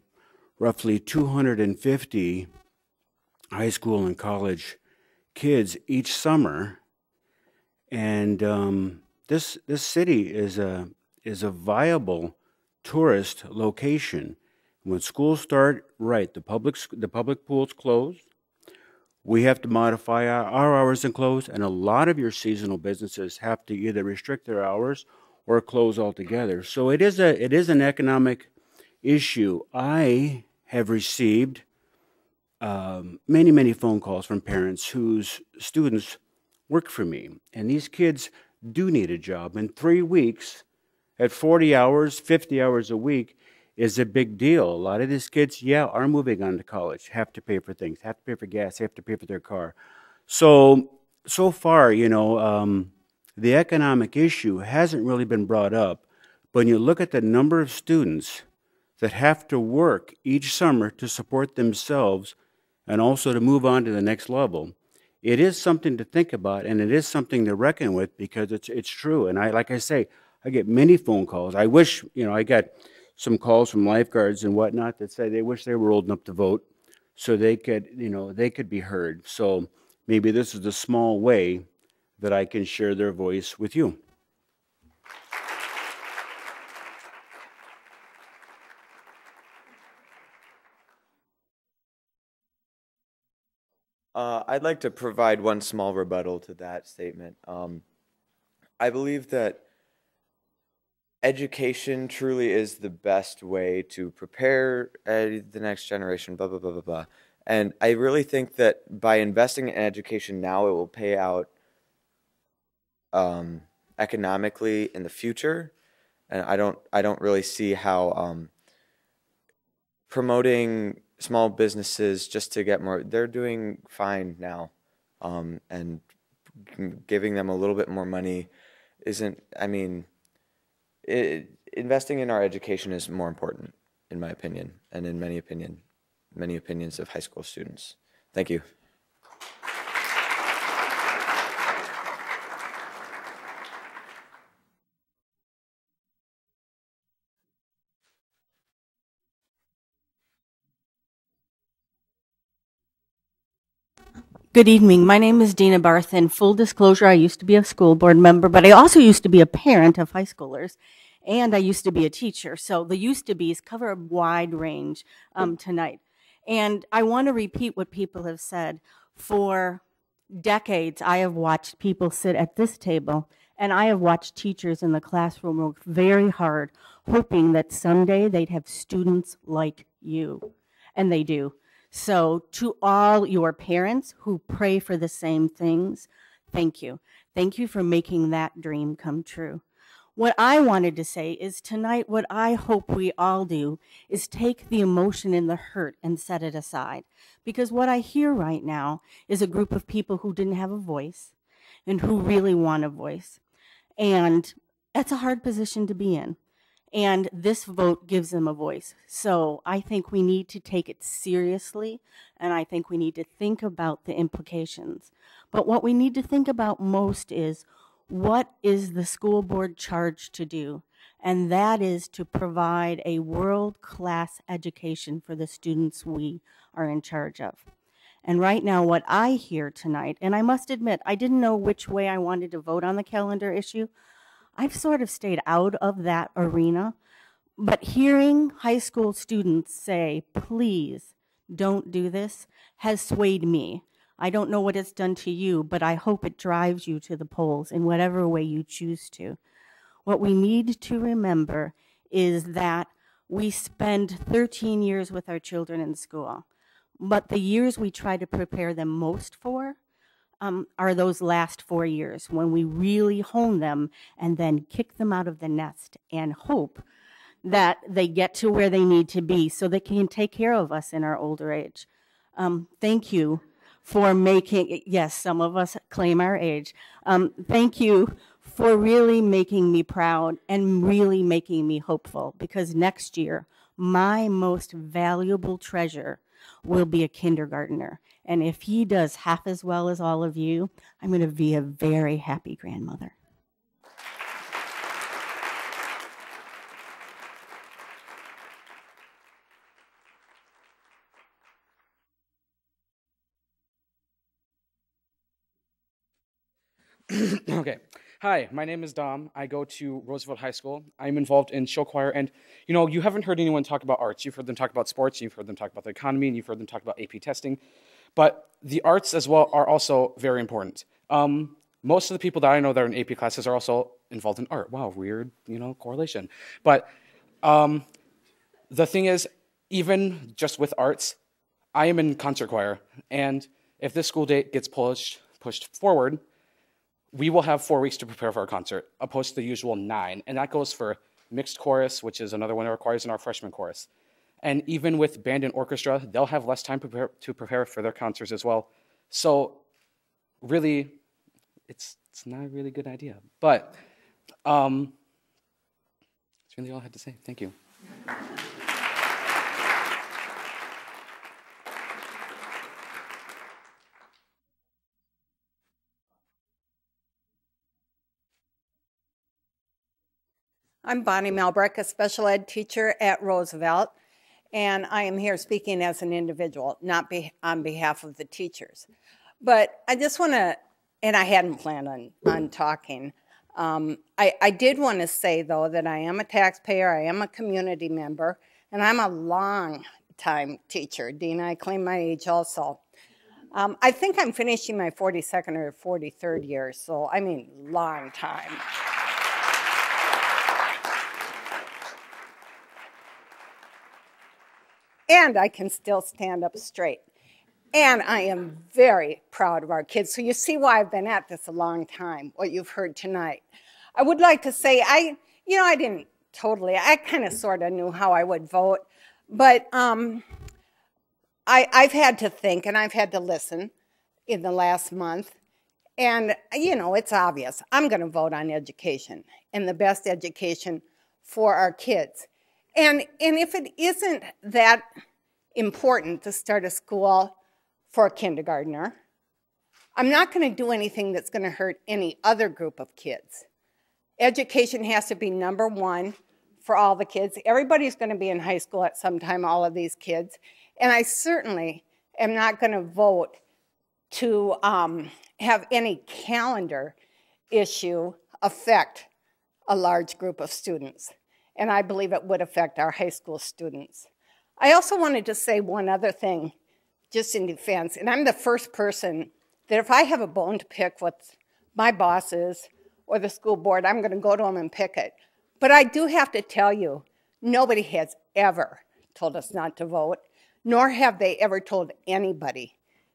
roughly 250 high school and college kids each summer, and this city is a viable tourist location. When schools start, right, the public pools close. We have to modify our hours and close, and a lot of your seasonal businesses have to either restrict their hours or close altogether. So it is an economic issue. I have received many phone calls from parents whose students work for me, and these kids do need a job. In 3 weeks, at 40 hours, 50 hours a week, is a big deal. A lot of these kids, are moving on to college, have to pay for things, have to pay for gas, have to pay for their car. So far, the economic issue hasn't really been brought up. But when you look at the number of students that have to work each summer to support themselves and also to move on to the next level, it is something to think about, and it is something to reckon with, because it's true. And I get many phone calls. I wish, I got some calls from lifeguards and whatnot that say they wish they were old enough to vote so they could be heard. So maybe this is a small way that I can share their voice with you. I'd like to provide one small rebuttal to that statement. I believe that education truly is the best way to prepare the next generation, blah, blah, blah, blah, blah. And I really think that by investing in education now, it will pay out economically in the future, and I don't really see how promoting small businesses just to get more, they're doing fine now, and giving them a little bit more money isn't, I mean, investing in our education is more important, in my opinion, and in many opinions of high school students. Thank you. Good evening. My name is Dina Burthen. Full disclosure, I used to be a school board member, but I also used to be a parent of high schoolers, and I used to be a teacher. So the used to be's cover a wide range tonight. And I want to repeat what people have said. For decades, I have watched people sit at this table, and I have watched teachers in the classroom work very hard, hoping that someday they'd have students like you. And they do. So to all your parents who pray for the same things, thank you. Thank you for making that dream come true. What I wanted to say is tonight what I hope we all do is take the emotion and the hurt and set it aside. Because what I hear right now is a group of people who didn't have a voice and who really want a voice. And that's a hard position to be in. And this vote gives them a voice. So I think we need to take it seriously, and I think we need to think about the implications. But what we need to think about most is, what is the school board charged to do? And that is to provide a world-class education for the students we are in charge of. And right now, what I hear tonight, and I must admit, I didn't know which way I wanted to vote on the calendar issue. I've sort of stayed out of that arena, but hearing high school students say, please don't do this, has swayed me. I don't know what it's done to you, but I hope it drives you to the polls in whatever way you choose to. What we need to remember is that we spend 13 years with our children in school, but the years we try to prepare them most for are those last 4 years when we really hone them and then kick them out of the nest and hope that they get to where they need to be so they can take care of us in our older age. Thank you for making, yes, some of us claim our age. Thank you for really making me proud and really making me hopeful, because next year, my most valuable treasure will be a kindergartner. And if he does half as well as all of you, I'm going to be a very happy grandmother. Okay. Hi, my name is Dom. I go to Roosevelt High School. I'm involved in show choir, and you know, you haven't heard anyone talk about arts. You've heard them talk about sports, you've heard them talk about the economy, and you've heard them talk about AP testing. But the arts as well are also very important. Most of the people that I know that are in AP classes are also involved in art. Wow, weird, you know, correlation. But the thing is, even just with arts, I am in concert choir, and if this school date gets pushed forward, we will have 4 weeks to prepare for our concert, opposed to the usual 9. And that goes for mixed chorus, which is another one of our choirs, in our freshman chorus. And even with band and orchestra, they'll have less time to prepare for their concerts as well. So really, it's not a really good idea. But that's really all I had to say. Thank you. I'm Bonnie Malbec, a special ed teacher at Roosevelt, and I am here speaking as an individual, not on behalf of the teachers. But I just want to, and I hadn't planned on talking, I did want to say, though, that I am a taxpayer, I am a community member, and I'm a long-time teacher. Dina, I claim my age also. I think I'm finishing my 42nd or 43rd year, so I mean long time. And I can still stand up straight. And I am very proud of our kids. So you see why I've been at this a long time, what you've heard tonight. I would like to say, I didn't totally, I kind of sort of knew how I would vote, but I've had to think and I've had to listen in the last month. And, it's obvious. I'm going to vote on education and the best education for our kids. And if it isn't that important to start a school for a kindergartner, I'm not going to do anything that's going to hurt any other group of kids. Education has to be number one for all the kids. Everybody's going to be in high school at some time, all of these kids. And I certainly am not going to vote to have any calendar issue affect a large group of students. And I believe it would affect our high school students. I also wanted to say one other thing, just in defense, and I'm the first person that if I have a bone to pick with my bosses or the school board, I'm going to go to them and pick it. But I do have to tell you, nobody has ever told us not to vote, nor have they ever told anybody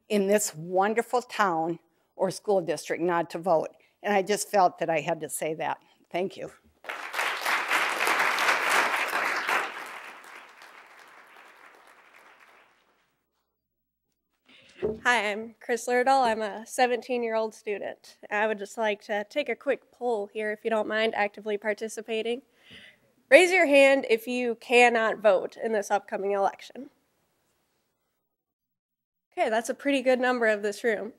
in this wonderful town or school district not to vote. And I just felt that I had to say that. Thank you. Hi, I'm Crisler. I'm a 17-year-old student. I would just like to take a quick poll here, if you don't mind actively participating. Raise your hand if you cannot vote in this upcoming election. Okay, that's a pretty good number of this room.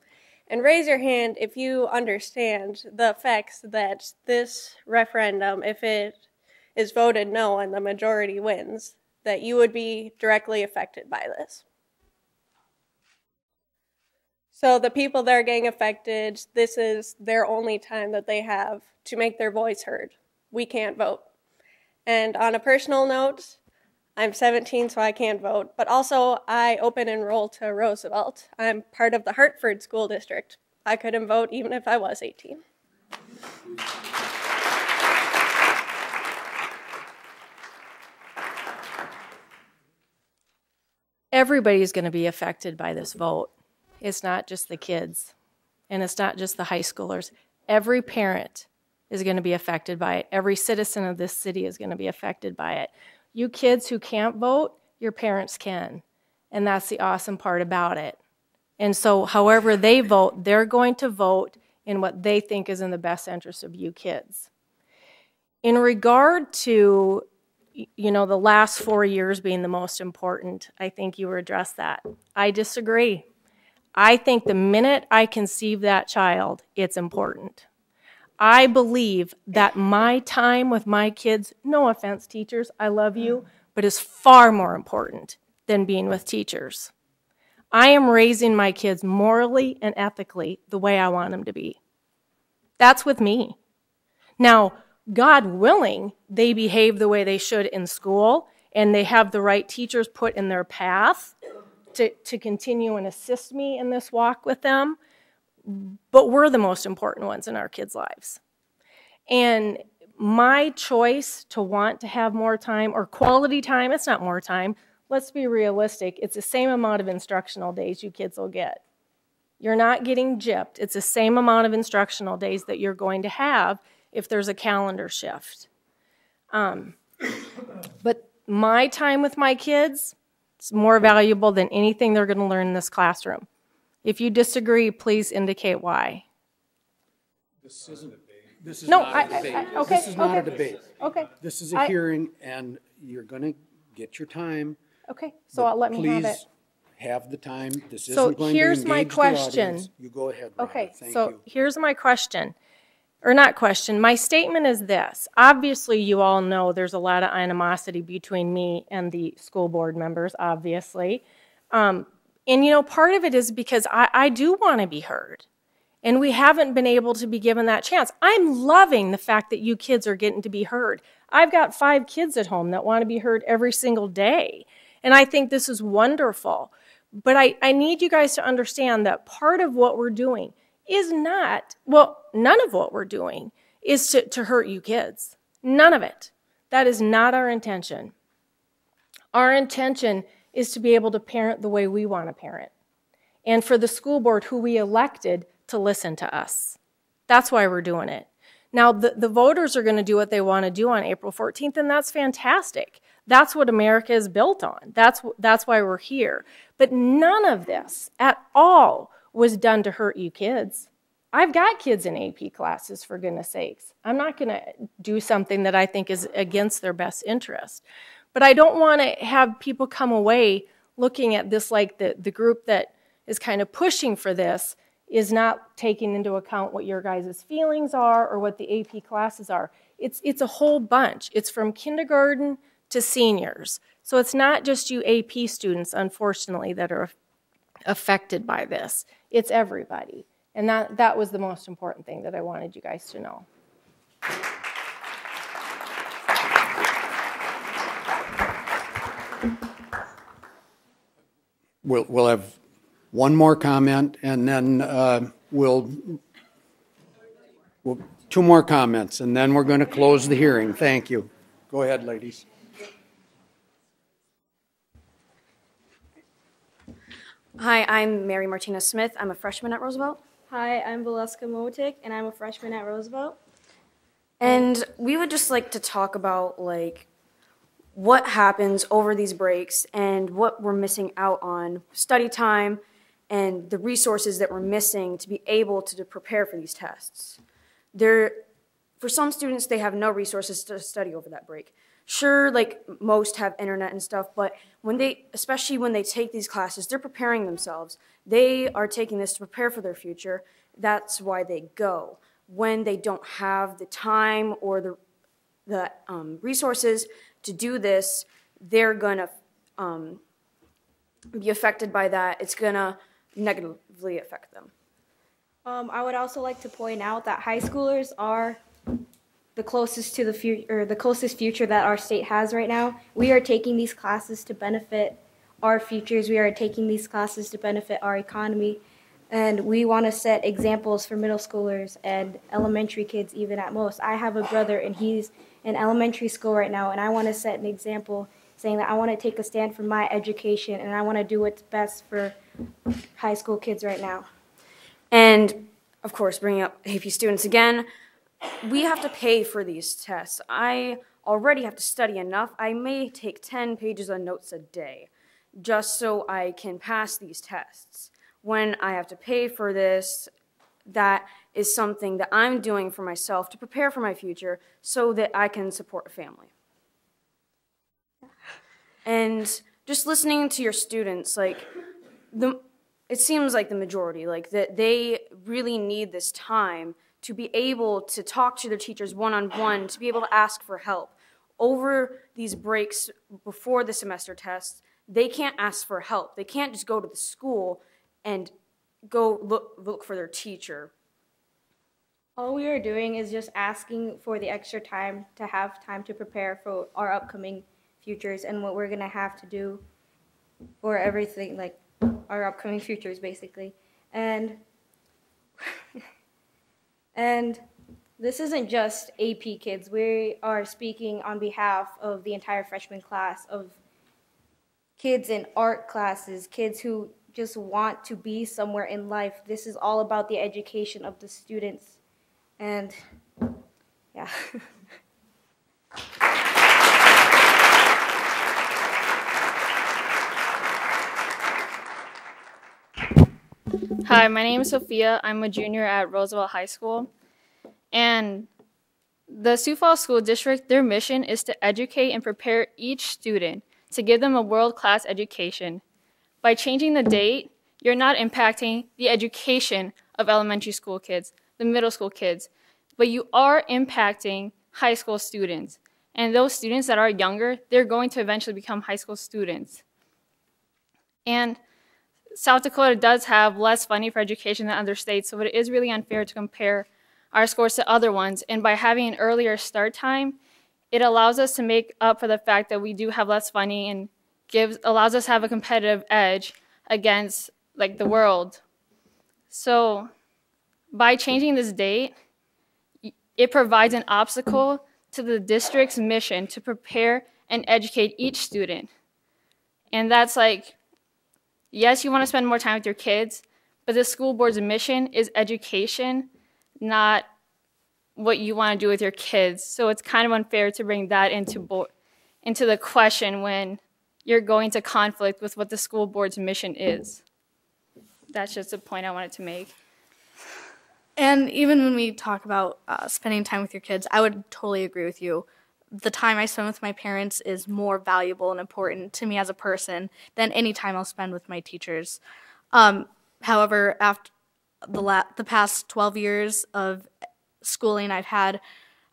And raise your hand if you understand the effects that this referendum, if it is voted no and the majority wins, that you would be directly affected by this. So the people that are getting affected, this is their only time that they have to make their voice heard. We can't vote. And on a personal note, I'm 17, so I can't vote, but also I open enroll to Roosevelt. I'm part of the Hartford School District. I couldn't vote even if I was 18. Everybody's going to be affected by this vote. It's not just the kids, and it's not just the high schoolers. Every parent is going to be affected by it. Every citizen of this city is going to be affected by it. You kids who can't vote, your parents can, and that's the awesome part about it. And so however they vote, they're going to vote in what they think is in the best interest of you kids. In regard to, the last 4 years being the most important, I think you addressed that. I disagree. I think the minute I conceive that child, it's important. I believe that my time with my kids, no offense, teachers, I love you, but is far more important than being with teachers. I am raising my kids morally and ethically the way I want them to be. That's with me. Now, God willing, they behave the way they should in school, and they have the right teachers put in their path to continue and assist me in this walk with them. But we're the most important ones in our kids' lives. And my choice to want to have more time, or quality time, it's not more time. Let's be realistic. It's the same amount of instructional days you kids will get. You're not getting gypped. It's the same amount of instructional days that you're going to have if there's a calendar shift. But my time with my kids is more valuable than anything they're going to learn in this classroom. If you disagree, please indicate why. This isn't. This is No, not a debate. okay, This is not a okay, debate. okay. This is a hearing, and you're going to get your time. Okay, so I'll let me have it. Please have the time. This So isn't going to here's engage my the question. audience. You go ahead, Rhonda. Okay, Thank so you. here's my question. Or not question, my statement is this. Obviously, you all know there's a lot of animosity between me and the school board members, obviously. And, part of it is because I do want to be heard. And we haven't been able to be given that chance. I'm loving the fact that you kids are getting to be heard. I've got 5 kids at home that want to be heard every single day. And I think this is wonderful. But I need you guys to understand that part of what we're doing is not, none of what we're doing is to hurt you kids. None of it. That is not our intention. Our intention is to be able to parent the way we want to parent. and for the school board who we elected to listen to us. That's why we're doing it. Now, the voters are going to do what they want to do on April 14th, and that's fantastic. That's what America is built on. That's why we're here. But none of this at all was done to hurt you kids. I've got kids in AP classes, for goodness sakes. I'm not going to do something that I think is against their best interest. But I don't want to have people come away looking at this like the group that is kind of pushing for this is not taking into account what your guys' feelings are or what the AP classes are. It's a whole bunch. It's from kindergarten to seniors. So it's not just you AP students, unfortunately, that are affected by this. It's everybody. And that was the most important thing that I wanted you guys to know. We'll have one more comment, and then we'll two more comments, and then we're going to close the hearing. Thank you. Go ahead, ladies. Hi, I'm Mary Martinez Smith. I'm a freshman at Roosevelt. Hi, I'm Valeska Motek, and I'm a freshman at Roosevelt. And we would just like to talk about what happens over these breaks and what we're missing out on study time and the resources that we're missing to be able to prepare for these tests. For some students, they have no resources to study over that break. Sure, most have internet and stuff, but especially when they take these classes, they're preparing themselves. They are taking this to prepare for their future. That's why they go. When they don't have the time or the resources to do this, they're gonna be affected by that. It's gonna negatively affect them. I would also like to point out that high schoolers are the closest to the future, or the closest future that our state has right now. We are taking these classes to benefit our futures. We are taking these classes to benefit our economy, and we want to set examples for middle schoolers and elementary kids even at most. I have a brother, and he's in elementary school right now, and I want to set an example saying that I want to take a stand for my education, and I want to do what's best for high school kids right now. And, of course, bringing up AP students again, we have to pay for these tests. I already have to study enough. I may take 10 pages of notes a day just so I can pass these tests. When I have to pay for this, that is something that I'm doing for myself to prepare for my future so that I can support a family. And just listening to your students, it seems like the majority, that they really need this time to be able to talk to their teachers one-on-one, to be able to ask for help. Over these breaks before the semester tests, they can't ask for help. They can't just go to the school and go look for their teacher. All we are doing is just asking for the extra time to have time to prepare for our upcoming futures and what we're going to have to do for everything, our upcoming futures, basically. And this isn't just AP kids. We are speaking on behalf of the entire freshman class, of kids in art classes, kids who just want to be somewhere in life. This is all about the education of the students. And yeah. Hi, my name is Sophia. I'm a junior at Roosevelt High School. And the Sioux Falls School District, their mission is to educate and prepare each student to give them a world-class education. By changing the date, you're not impacting the education of elementary school kids, the middle school kids, but you are impacting high school students. And those students that are younger, they're going to eventually become high school students. And South Dakota does have less funding for education than other states, so it is really unfair to compare our scores to other ones. And by having an earlier start time, it allows us to make up for the fact that we do have less funding and allows us to have a competitive edge against the world. So by changing this date, it provides an obstacle to the district's mission to prepare and educate each student. And that's yes, you want to spend more time with your kids, but the school board's mission is education, not what you want to do with your kids. So it's kind of unfair to bring that into the question when you're going to conflict with what the school board's mission is. That's just a point I wanted to make. And even when we talk about spending time with your kids, I would totally agree with you. The time I spend with my parents is more valuable and important to me as a person than any time I'll spend with my teachers. However, after the past 12 years of schooling I've had,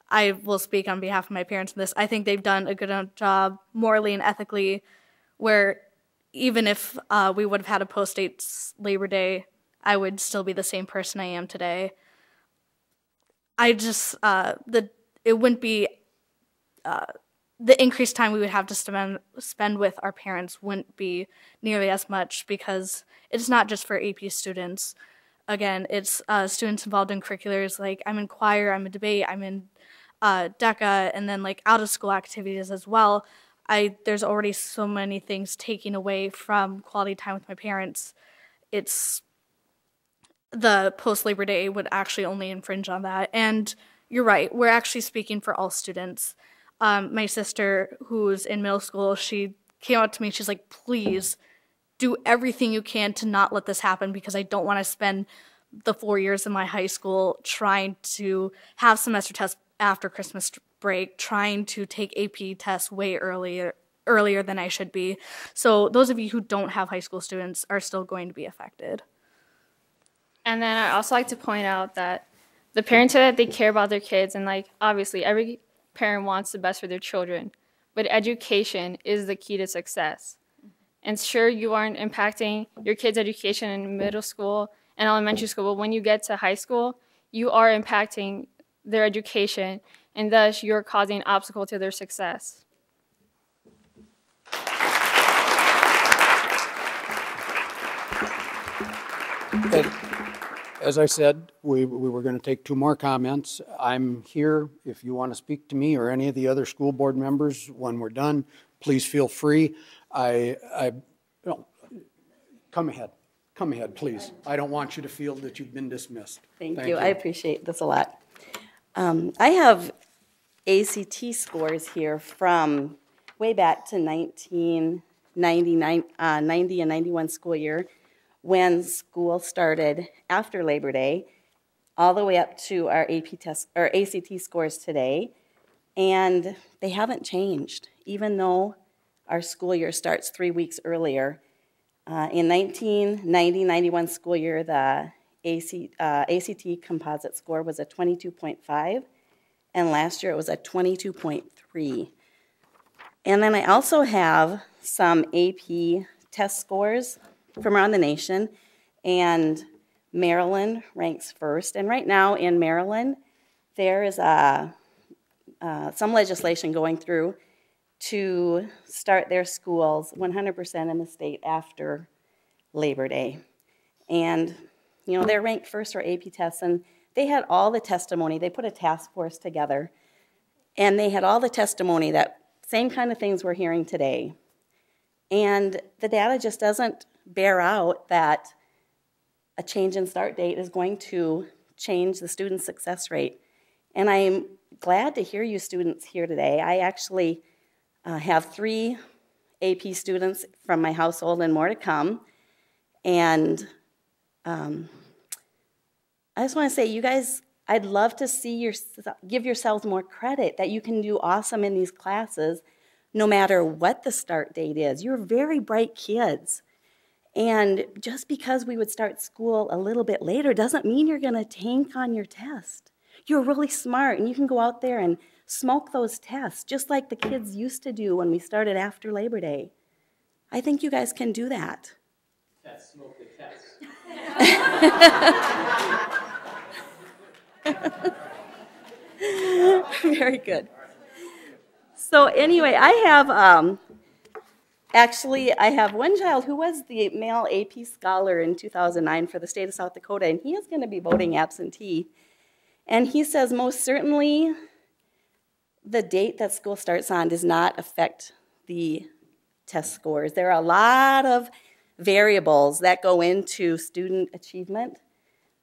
I will speak on behalf of my parents in this. I think they've done a good job morally and ethically, where even if we would have had a post-dates Labor Day, I would still be the same person I am today. I just, it wouldn't be, the increased time we would have to spend with our parents wouldn't be nearly as much, because it's not just for AP students. Again, it's students involved in curriculars, like I'm in choir, I'm in debate, I'm in DECA, and then like out of school activities as well. There's already so many things taking away from quality time with my parents. It's the post-Labor Day would actually only infringe on that. And you're right, we're actually speaking for all students. My sister, who's in middle school, she came out to me, she's like, please do everything you can to not let this happen, because I don't want to spend the 4 years of my high school trying to have semester tests after Christmas break, trying to take AP tests way earlier than I should be. So those of you who don't have high school students are still going to be affected. And then I also like to point out that the parents say that they care about their kids, and like obviously every parent wants the best for their children, but education is the key to success. And sure, you aren't impacting your kids' education in middle school and elementary school, but when you get to high school, you are impacting their education, and thus you're causing an obstacle to their success. As I said, we were going to take 2 more comments. I'm here if you want to speak to me or any of the other school board members when we're done. Please feel free. No, come ahead, please. I don't want you to feel that you've been dismissed. Thank you. I appreciate this a lot. I have ACT scores here from way back to 1990 and 91 school year, when school started after Labor Day, all the way up to our AP test or ACT scores today, and they haven't changed, even though our school year starts 3 weeks earlier. In 1990-91 school year, the ACT composite score was a 22.5, and last year it was a 22.3. And then I also have some AP test scores from around the nation, and Maryland ranks first. And right now in Maryland, there is some legislation going through to start their schools 100% in the state after Labor Day. And, you know, they're ranked first for AP tests, and they had all the testimony. They put a task force together, and they had all the testimony that same kind of things we're hearing today. And the data just doesn't bear out that a change in start date is going to change the student success rate. And I'm glad to hear you students here today. I actually have 3 AP students from my household and more to come. And I just want to say, you guys, I'd love to see give yourselves more credit that you can do awesome in these classes no matter what the start date is. You're very bright kids. And just because we would start school a little bit later doesn't mean you're going to tank on your test. You're really smart, and you can go out there and smoke those tests, just like the kids used to do when we started after Labor Day. I think you guys can do that. Test, smoke the test. Very good. So anyway, I have... Actually, I have one child who was the male AP scholar in 2009 for the state of South Dakota, and he is going to be voting absentee. And he says most certainly the date that school starts on does not affect the test scores. There are a lot of variables that go into student achievement,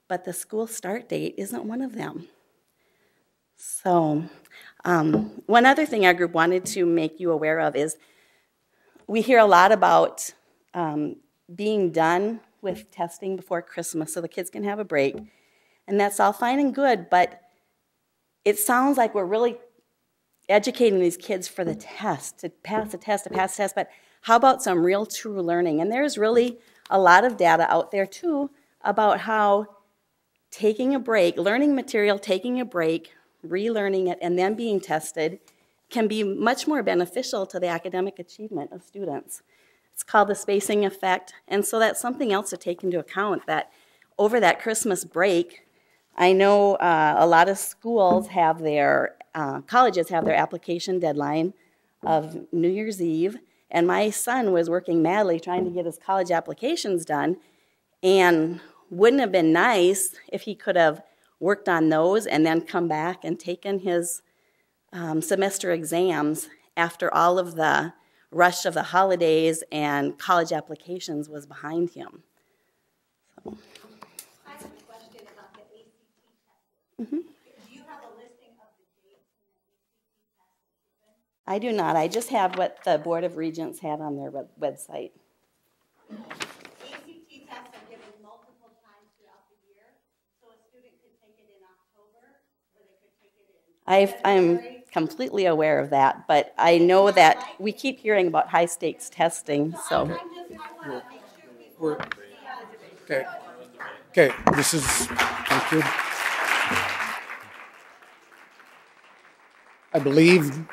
but the school start date isn't one of them. So one other thing our group wanted to make you aware of is we hear a lot about being done with testing before Christmas so the kids can have a break. And that's all fine and good, but it sounds like we're really educating these kids for the test, to pass the test, but how about some real true learning? And there's really a lot of data out there too about how taking a break, learning material, taking a break, relearning it, and then being tested can be much more beneficial to the academic achievement of students. It's called the spacing effect, and so that's something else to take into account, that over that Christmas break, I know a lot of schools have their, colleges have their application deadline of New Year's Eve, and my son was working madly trying to get his college applications done, and wouldn't have been nice if he could have worked on those and then come back and taken his semester exams after all of the rush of the holidays and college applications was behind him. So. I have a question about the ACT testing. Mm-hmm. Do you have a listing of the dates when the ACT test is given? I do not. I just have what the Board of Regents had on their website. ACT tests are given multiple times throughout the year, so a student could take it in October, or they could take it in I'm completely aware of that, but I know that we keep hearing about high stakes testing, so. Okay, this is, thank you. I believe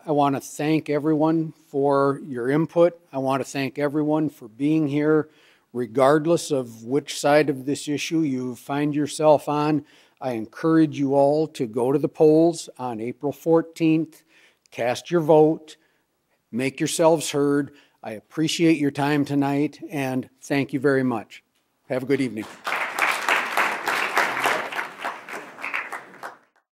I want to thank everyone for your input. I want to thank everyone for being here, regardless of which side of this issue you find yourself on. I encourage you all to go to the polls on April 14th, cast your vote, make yourselves heard. I appreciate your time tonight, and thank you very much. Have a good evening.